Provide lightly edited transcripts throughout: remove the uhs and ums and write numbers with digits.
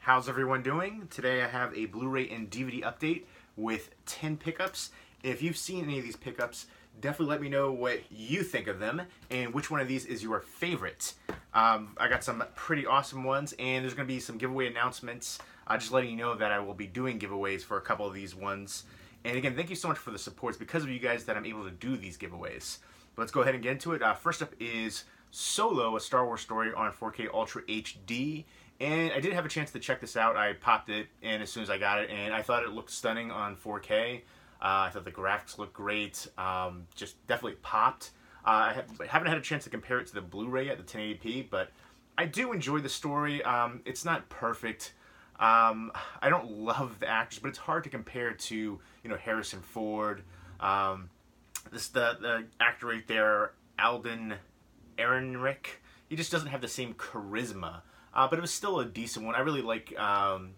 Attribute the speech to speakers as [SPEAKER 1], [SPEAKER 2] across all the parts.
[SPEAKER 1] How's everyone doing? Today I have a Blu-ray and DVD update with 10 pickups. If you've seen any of these pickups, definitely let me know what you think of them and which one of these is your favorite. I got some pretty awesome ones, and there's going to be some giveaway announcements. Just letting you know that I will be doing giveaways for a couple of these ones. And again, thank you so much for the support. It's because of you guys that I'm able to do these giveaways. But let's go ahead and get into it. First up is Solo, a Star Wars story on 4K Ultra HD. And I did have a chance to check this out. I popped it in as soon as I got it, and I thought it looked stunning on 4K. I thought the graphics looked great. Just definitely popped. I haven't had a chance to compare it to the Blu-ray at the 1080p, but I do enjoy the story. It's not perfect. I don't love the actors, but it's hard to compare to, Harrison Ford. The actor right there, Alden Ehrenreich. He just doesn't have the same charisma. But it was still a decent one. I really like the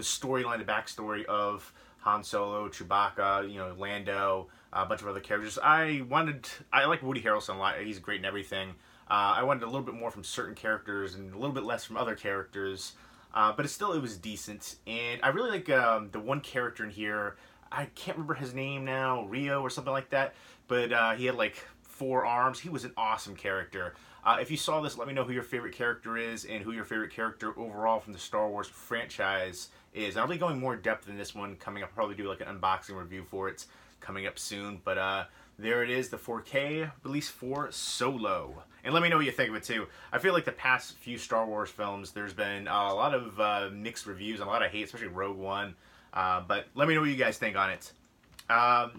[SPEAKER 1] storyline, the backstory of Han Solo, Chewbacca, Lando, a bunch of other characters. I like Woody Harrelson a lot. He's great in everything. I wanted a little bit more from certain characters and a little bit less from other characters. But it was decent. And I really like the one character in here. I can't remember his name now, Rio or something like that. But he had like 4 arms. He was an awesome character. If you saw this, let me know who your favorite character is and who your favorite character overall from the Star Wars franchise is. I'll be going more depth in this one coming up. I'll probably do like an unboxing review for it coming up soon. But there it is, the 4K release for Solo. And let me know what you think of it too. I feel like the past few Star Wars films, there's been a lot of mixed reviews and a lot of hate, especially Rogue One. But let me know what you guys think on it.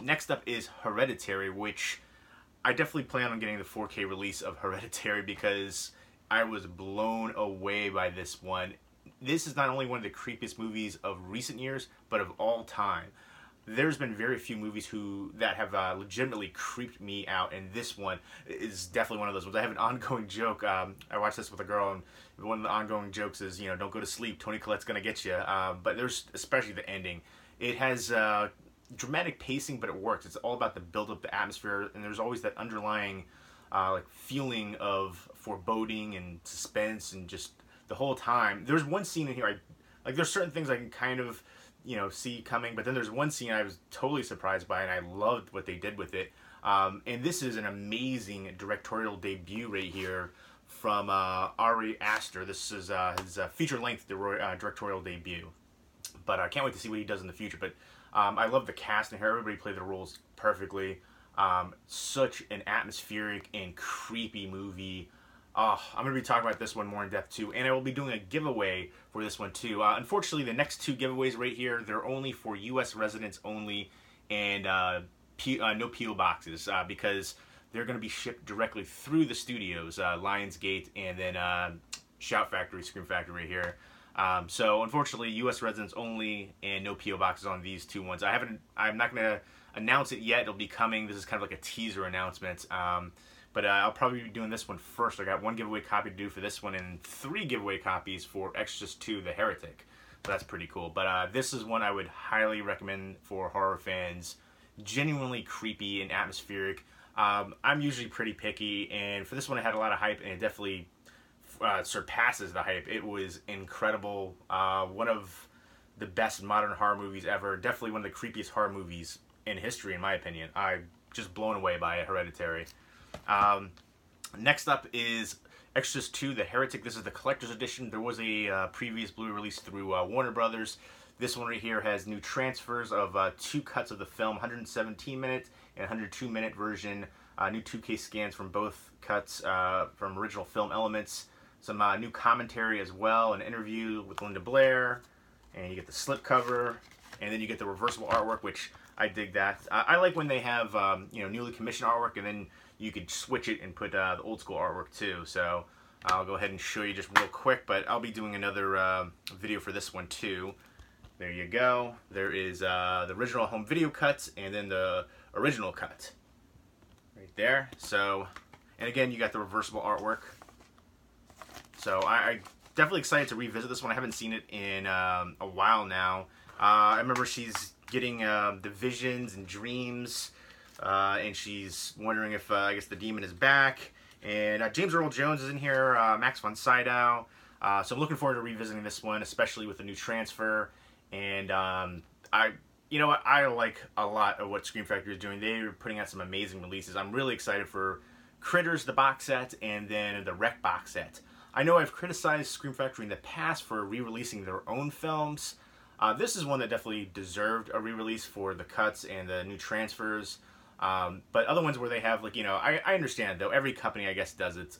[SPEAKER 1] Next up is Hereditary, which I definitely plan on getting the 4K release of Hereditary because I was blown away by this one. This is not only one of the creepiest movies of recent years, but of all time. There's been very few movies that have legitimately creeped me out, and this one is definitely one of those ones. I have an ongoing joke. I watched this with a girl, and one of the ongoing jokes is, don't go to sleep. Toni Collette's gonna get you. But there's especially the ending. It has dramatic pacing, but it works. It's all about the build-up, the atmosphere, and there's always that underlying feeling of foreboding and suspense, and just the whole time. There's one scene in here, there's certain things I can kind of see coming, but then there's one scene I was totally surprised by, and I loved what they did with it. And this is an amazing directorial debut right here from Ari Aster. This is his feature-length directorial debut. But I can't wait to see what he does in the future. But I love the cast in here. Everybody played the roles perfectly. Such an atmospheric and creepy movie. I'm going to be talking about this one more in depth too. And I will be doing a giveaway for this one too. Unfortunately, the next 2 giveaways right here, they're only for U.S. residents only. And no P.O. boxes because they're going to be shipped directly through the studios. Lionsgate and then Shout Factory, Scream Factory right here. So unfortunately, U.S. residents only, and no P.O. boxes on these 2 ones. I'm not going to announce it yet. It'll be coming. This is kind of like a teaser announcement. But I'll probably be doing this one first. I got 1 giveaway copy to do for this one, and 3 giveaway copies for Exorcist 2: The Heretic. So that's pretty cool. But this is one I would highly recommend for horror fans. Genuinely creepy and atmospheric. I'm usually pretty picky, and for this one, I had a lot of hype, and it definitely surpasses the hype. It was incredible. One of the best modern horror movies ever. Definitely one of the creepiest horror movies in history, in my opinion. I'm just blown away by it, Hereditary. Next up is Exorcist 2: The Heretic. This is the collector's edition. There was a previous Blu-ray release through Warner Brothers. This one right here has new transfers of 2 cuts of the film, 117-minute and 102-minute version. New 2K scans from both cuts from original film elements. Some new commentary as well, an interview with Linda Blair, and you get the slipcover, and then you get the reversible artwork, which I dig that. I like when they have newly commissioned artwork, and then you could switch it and put the old school artwork too. So I'll go ahead and show you just real quick, but I'll be doing another video for this one too. There you go. There is the original home video cut, and then the original cut right there. So, and again, you got the reversible artwork. So I'm definitely excited to revisit this one. I haven't seen it in a while now. I remember she's getting the visions and dreams, and she's wondering if I guess the demon is back. And James Earl Jones is in here, Max von Sydow, So I'm looking forward to revisiting this one, especially with the new transfer. And you know what, I like a lot of what Scream Factory is doing. They're putting out some amazing releases. I'm really excited for Critters, the box set, and then the Wreck box set. I know I've criticized Scream Factory in the past for re-releasing their own films. This is one that definitely deserved a re-release for the cuts and the new transfers. But other ones where they have, like, you know, I understand, though. Every company, I guess, does it.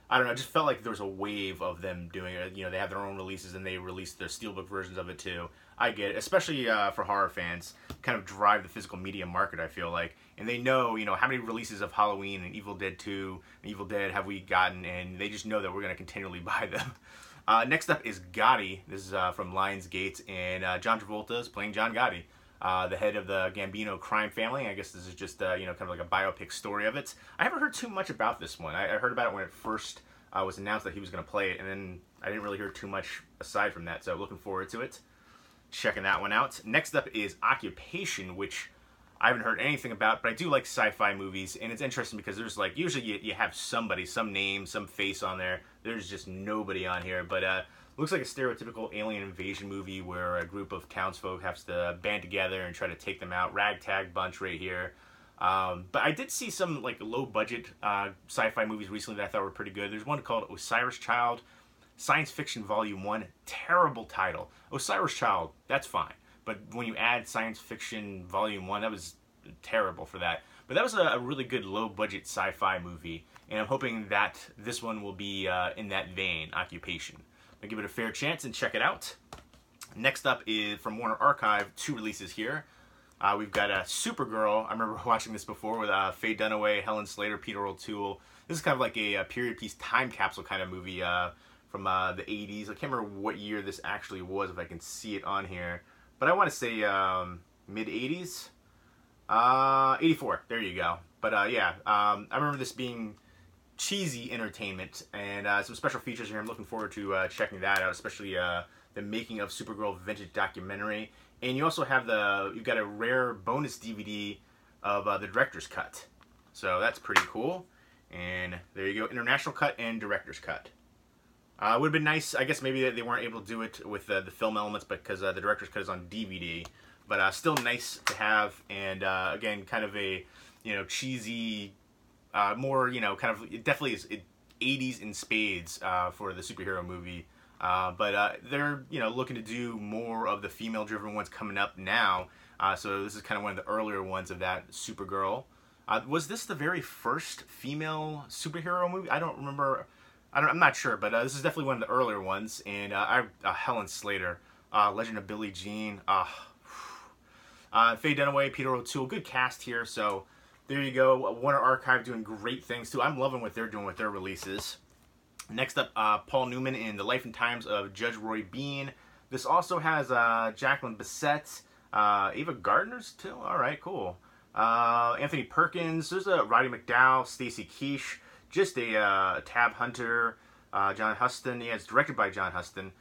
[SPEAKER 1] I don't know, I just felt like there was a wave of them doing it. You know, they have their own releases, and they released their steelbook versions of it, too. I get it, especially for horror fans. Kind of drive the physical media market, I feel like. And they know, you know, how many releases of Halloween and Evil Dead 2 and Evil Dead have we gotten, and they just know that we're going to continually buy them. Next up is Gotti. This is from Lionsgate, and John Travolta is playing John Gotti, the head of the Gambino crime family. I guess this is just, you know, kind of like a biopic story of it. I haven't heard too much about this one. I heard about it when it first was announced that he was going to play it, and then I didn't really hear too much aside from that, so looking forward to it. Checking that one out. Next up is Occupation, which I haven't heard anything about, but I do like sci-fi movies, and it's interesting because there's, like, usually you have somebody, some name, some face on there. There's just nobody on here, but looks like a stereotypical alien invasion movie where a group of townsfolk has to band together and try to take them out. Ragtag bunch right here. But I did see some, like, low-budget sci-fi movies recently that I thought were pretty good. There's one called Osiris Child, Science Fiction Volume 1. Terrible title. Osiris Child, that's fine. But when you add Science Fiction Volume 1, that was terrible for that. But that was a really good low-budget sci-fi movie, and I'm hoping that this one will be in that vein, Occupation. I'll give it a fair chance and check it out. Next up is from Warner Archive, 2 releases here. We've got Supergirl. I remember watching this before with Faye Dunaway, Helen Slater, Peter O'Toole. This is kind of like a period piece time capsule kind of movie from the 80s. I can't remember what year this actually was, if I can see it on here. But I want to say mid-80s? 84, there you go. But yeah, I remember this being cheesy entertainment, and some special features here. I'm looking forward to checking that out, especially the making of Supergirl vintage documentary. And you also have you've got a rare bonus DVD of the director's cut. So that's pretty cool. And there you go, international cut and director's cut. It would have been nice, I guess maybe they weren't able to do it with the film elements because the director's cut is on DVD. But still nice to have, and again, kind of a, you know, cheesy, more, you know, kind of, it definitely is 80s in spades for the superhero movie. But they're, you know, looking to do more of the female-driven ones coming up now. So this is kind of one of the earlier ones of that, Supergirl. Was this the very first female superhero movie? I don't remember. I'm not sure, but this is definitely one of the earlier ones. And Helen Slater, Legend of Billie Jean. Faye Dunaway, Peter O'Toole, good cast here. So there you go. Warner Archive doing great things too. I'm loving what they're doing with their releases. Next up, Paul Newman in The Life and Times of Judge Roy Bean. This also has Jacqueline Bisset, Ava Gardner's too. All right, cool. Anthony Perkins. There's Roddy McDowall, Stacy Keach. Just a Tab Hunter, John Huston. Yeah, it's directed by John Huston.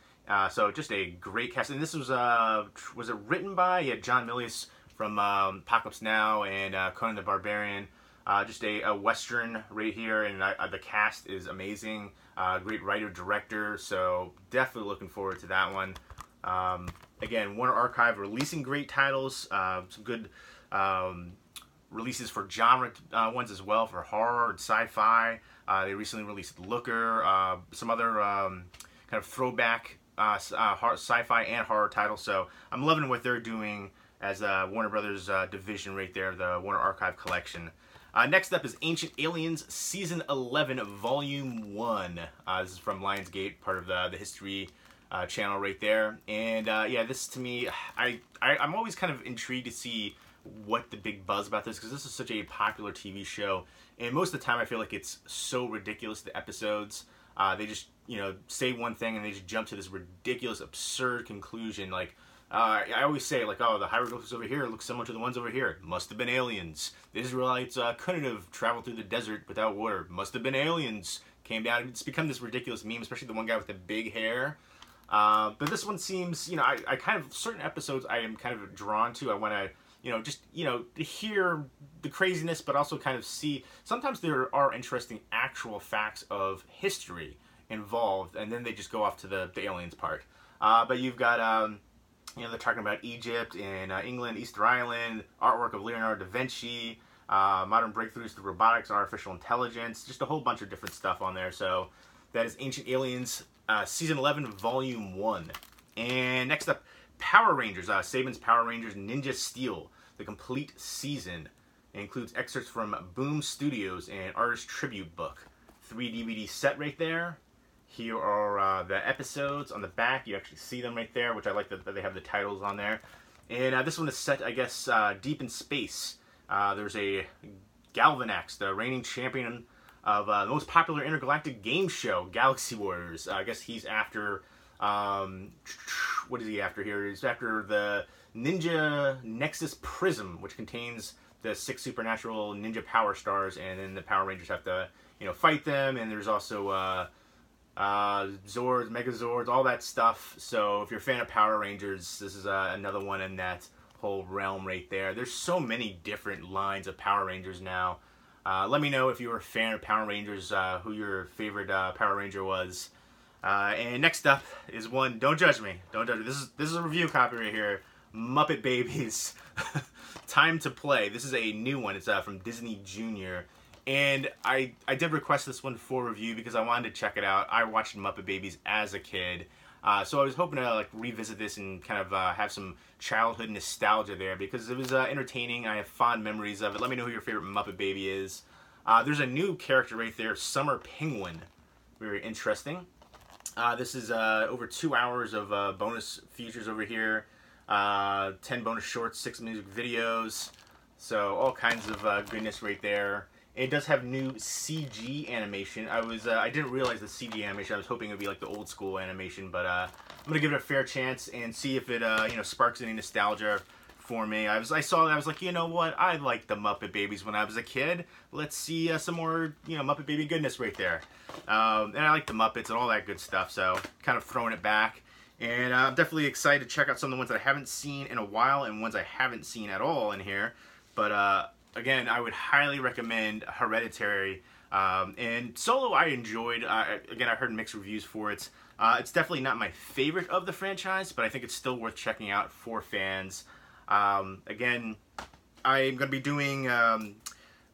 [SPEAKER 1] So just a great cast. And this was it written by John Milius from Apocalypse Now and Conan the Barbarian. Just a Western right here, and the cast is amazing. Great writer-director, so definitely looking forward to that one. Again, Warner Archive releasing great titles, some good releases for genre ones as well, for horror and sci-fi. They recently released Looker, some other kind of throwback sci-fi and horror titles, so I'm loving what they're doing as Warner Brothers division right there, the Warner Archive collection. Next up is Ancient Aliens Season 11, Volume 1. This is from Lionsgate, part of the History channel right there. And yeah, this to me, I'm always kind of intrigued to see what the big buzz about this, because this is such a popular TV show. And most of the time I feel like it's so ridiculous, the episodes. They just, you know, say one thing and they just jump to this ridiculous, absurd conclusion. Like, I always say, like, oh, the hieroglyphs over here look similar to the ones over here. Must have been aliens. The Israelites couldn't have traveled through the desert without water. Must have been aliens. Came down. It's become this ridiculous meme, especially the one guy with the big hair. But this one seems, you know, I kind of, certain episodes I am kind of drawn to. I want to, you know, just, you know, to hear the craziness, but also kind of see, sometimes there are interesting actual facts of history. involved, and then they just go off to the aliens part. But you've got, they're talking about Egypt and England, Easter Island, artwork of Leonardo da Vinci, modern breakthroughs through robotics and artificial intelligence, just a whole bunch of different stuff on there. So that is Ancient Aliens, Season 11, Volume 1. And next up, Power Rangers, Saban's Power Rangers Ninja Steel, the complete season. It includes excerpts from Boom Studios and Artist Tribute Book. 3 DVD set right there. Here are the episodes on the back. You actually see them right there, which I like that they have the titles on there. And this one is set, I guess, deep in space. There's a Galvanax, the reigning champion of the most popular intergalactic game show, Galaxy Warriors. I guess he's after, what is he after here? He's after the Ninja Nexus Prism, which contains the 6 supernatural ninja power stars, and then the Power Rangers have to, fight them. And there's also Zords, Megazords, all that stuff. So if you're a fan of Power Rangers, this is another one in that whole realm right there. There's so many different lines of Power Rangers now. Let me know if you were a fan of Power Rangers, who your favorite Power Ranger was. And next up is one, don't judge me, don't judge me. This is a review copy right here. Muppet Babies, Time to Play. This is a new one. It's from Disney Junior. And I did request this one for review because I wanted to check it out. I watched Muppet Babies as a kid. So I was hoping to revisit this and kind of have some childhood nostalgia there because it was entertaining. I have fond memories of it. Let me know who your favorite Muppet Baby is. There's a new character right there, Summer Penguin. Very interesting. This is over 2 hours of bonus features over here. 10 bonus shorts, 6 music videos. So all kinds of goodness right there. It does have new CG animation. I didn't realize the CG animation. I was hoping it would be like the old school animation, but I'm gonna give it a fair chance and see if it sparks any nostalgia for me. I saw that, I was like, you know what? I liked the Muppet Babies when I was a kid. Let's see some more Muppet Baby goodness right there. And I like the Muppets and all that good stuff, so kind of throwing it back. And I'm definitely excited to check out some of the ones that I haven't seen in a while and ones I haven't seen at all in here. But again, I would highly recommend Hereditary. And Solo I enjoyed. Again, I heard mixed reviews for it. It's definitely not my favorite of the franchise, but I think it's still worth checking out for fans. Again, I'm going to be doing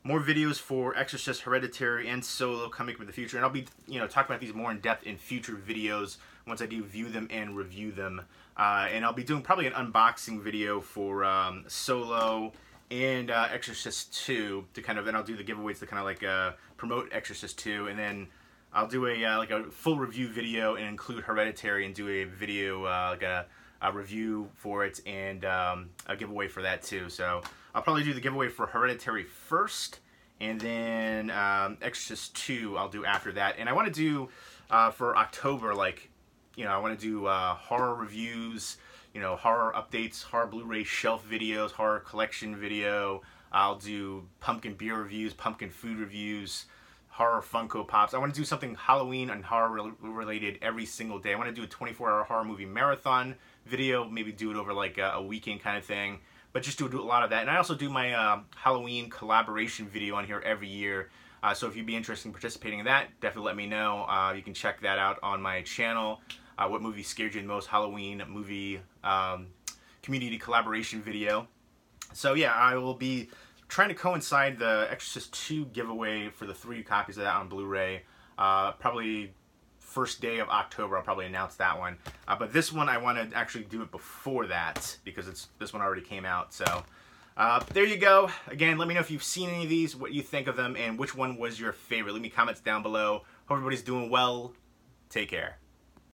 [SPEAKER 1] more videos for Exorcist, Hereditary, and Solo coming up in the future. And I'll be talking about these more in depth in future videos once I do view them and review them. And I'll be doing probably an unboxing video for Solo and Exorcist 2 to kind of, and I'll do the giveaways to kind of promote Exorcist 2, and then I'll do a full review video and include Hereditary and do a video a review for it and a giveaway for that too. So I'll probably do the giveaway for Hereditary first, and then Exorcist 2 I'll do after that. And I want to do for October, I want to do horror reviews, horror updates, horror Blu-ray shelf videos, horror collection video. I'll do pumpkin beer reviews, pumpkin food reviews, horror Funko Pops. I want to do something Halloween and horror related every single day. I want to do a 24-hour horror movie marathon video, maybe do it over a weekend kind of thing, but just do a lot of that. And I also do my Halloween collaboration video on here every year. So if you'd be interested in participating in that, definitely let me know. You can check that out on my channel. What movie scared you the most? Halloween movie community collaboration video. So yeah, I will be trying to coincide the Exorcist 2 giveaway for the 3 copies of that on Blu-ray. Probably first day of October, I'll probably announce that one. But this one, I want to actually do it before that because this one already came out. So there you go. Again, let me know if you've seen any of these, what you think of them, and which one was your favorite. Leave me comments down below. Hope everybody's doing well. Take care.